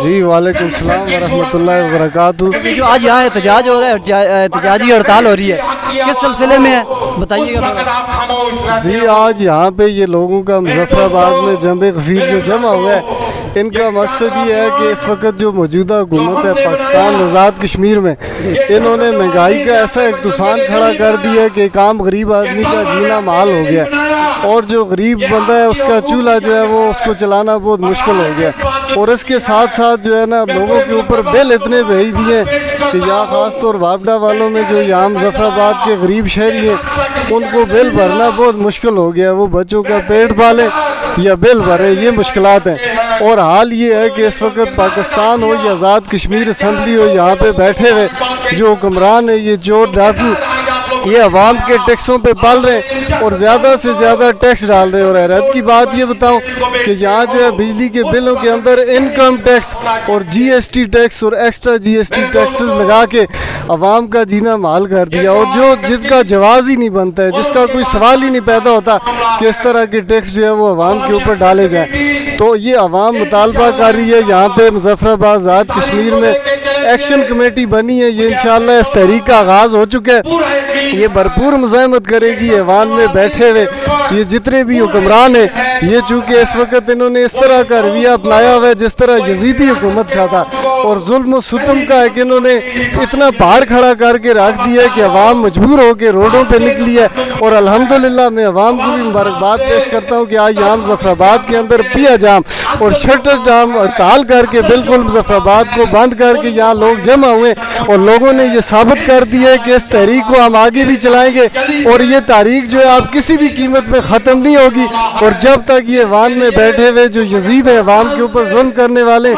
جی وعلیکم السلام ورحمۃ اللہ وبرکاتہ۔ جو آج یہاں احتجاج ہو رہا ہے، احتجاجی ہڑتال ہو رہی ہے، کس سلسلے میں ہے بتائیے گا؟ جی آج یہاں پہ یہ لوگوں کا مظفر آباد میں جنب غفیر جو جمع ہوا ہے، ان کا مقصد یہ ہے کہ اس وقت جو موجودہ حکومت ہے پاکستان آزاد کشمیر میں، انہوں نے مہنگائی کا ایسا ایک طوفان کھڑا کر دیا کہ ایک عام غریب آدمی کا جینا محال ہو گیا، اور جو غریب بندہ ہے اس کا چولہا جو ہے وہ اس کو چلانا بہت مشکل ہو گیا، اور اس کے ساتھ ساتھ جو ہے نا لوگوں کے اوپر بل اتنے بھیج دیے کہ یہاں خاص طور واپڈا والوں میں جو یہاں مظفر آباد کے غریب شہری ہیں ان کو بل بھرنا بہت مشکل ہو گیا، وہ بچوں کا پیٹ پالیں یا بل بھریں، یہ مشکلات ہیں۔ اور حال یہ ہے کہ اس وقت پاکستان ہو یا آزاد کشمیر اسمبلی ہو، یہاں پہ بیٹھے ہوئے جو حکمران ہیں یہ چور ڈاکو یہ عوام کے ٹیکسوں پہ پال رہے ہیں اور زیادہ سے زیادہ ٹیکس ڈال رہے ہیں۔ اور حیرت کی بات یہ بتاؤں کہ یہاں جو ہے بجلی کے بلوں کے اندر انکم ٹیکس اور جی ایس ٹی ٹیکس اور ایکسٹرا جی ایس ٹی ٹیکسز لگا کے عوام کا جینا محال کر دیا، اور جن کا جواز ہی نہیں بنتا ہے، جس کا کوئی سوال ہی نہیں پیدا ہوتا کہ اس طرح کے ٹیکس جو ہے وہ عوام کے اوپر ڈالے جائیں۔ تو یہ عوام مطالبہ کر رہی ہے، یہاں پہ مظفر آباد آزاد کشمیر میں ایکشن کمیٹی بنی ہے، یہ انشاءاللہ اس تحریک کا آغاز ہو چکا ہے، یہ بھرپور مزاحمت کرے گی ایوان میں بیٹھے ہوئے یہ جتنے بھی حکمران ہیں۔ یہ چونکہ اس وقت انہوں نے اس طرح کا رویہ اپنایا ہوا ہے جس طرح یزیدی حکومت کا تھا، اور ظلم و ستم کا ہے کہ انہوں نے اتنا پہاڑ کھڑا کر کے رکھ دیا ہے کہ عوام مجبور ہو کے روڈوں پہ نکلی ہے۔ اور الحمدللہ میں عوام کو بھی مبارکباد پیش کرتا ہوں کہ آج یہاں مظفر آباد کے اندر پیا جام اور شٹر جام ہڑتال کر کے بالکل مظفر آباد کو بند کر کے یہاں لوگ جمع ہوئے، اور لوگوں نے یہ ثابت کر دیا ہے کہ اس تحریک کو ہم آگے بھی چلائیں گے، اور یہ تاریخ جو ہے آپ کسی بھی قیمت میں ختم نہیں ہوگی۔ اور جب تک یہ عوام میں بیٹھے ہوئے جو یزید ہیں عوام کے اوپر ظلم کرنے والے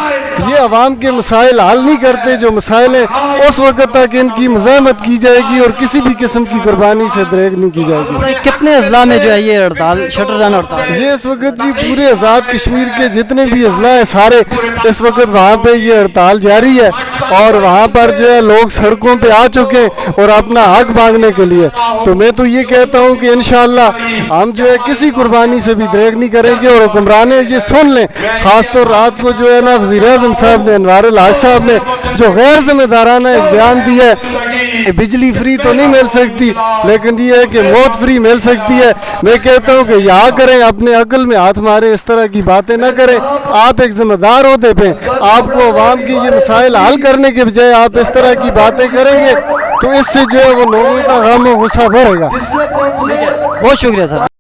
یہ عوام کے مسائل حل نہیں کرتے، جو مسائل ہیں اس وقت تک ان کی مزاحمت کی جائے گی اور کسی بھی قسم کی قربانی سے دریغ نہیں کی جائے گی۔ کتنے اضلاع میں جو ہے یہ ہڑتال شٹر ڈاؤن ہڑتال؟ یہ اس وقت جی پورے آزاد کشمیر کے جتنے بھی اضلاع ہیں سارے اس وقت وہاں پہ یہ ہڑتال جاری ہے، اور وہاں پر جو ہے لوگ سڑکوں پہ آ چکے اور اپنا حق مانگنے کے لیے۔ تو میں تو یہ کہتا ہوں کہ انشاءاللہ ہم جو ہے کسی قربانی سے بھی دریغ نہیں کریں گے، اور حکمران یہ سن لیں، خاص طور رات کو جو ہے نا وزیر اعظم صاحب نے انوار الحق صاحب نے جو غیر ذمہ دارانہ ایک بیان دیا ہے، بجلی فری تو نہیں مل سکتی لیکن یہ ہے کہ موت فری مل سکتی ہے۔ میں کہتا ہوں کہ یہاں کریں، اپنے عقل میں ہاتھ ماریں، اس طرح کی باتیں نہ کریں۔ آپ ایک ذمہ دار عہدے پہ، آپ کو عوام کی یہ مسائل حل کرنے کے بجائے آپ اس طرح کی باتیں کریں گے تو اس سے جو ہے وہ لوگوں کا غم و غصہ بڑھے گا۔ بہت شکریہ سر۔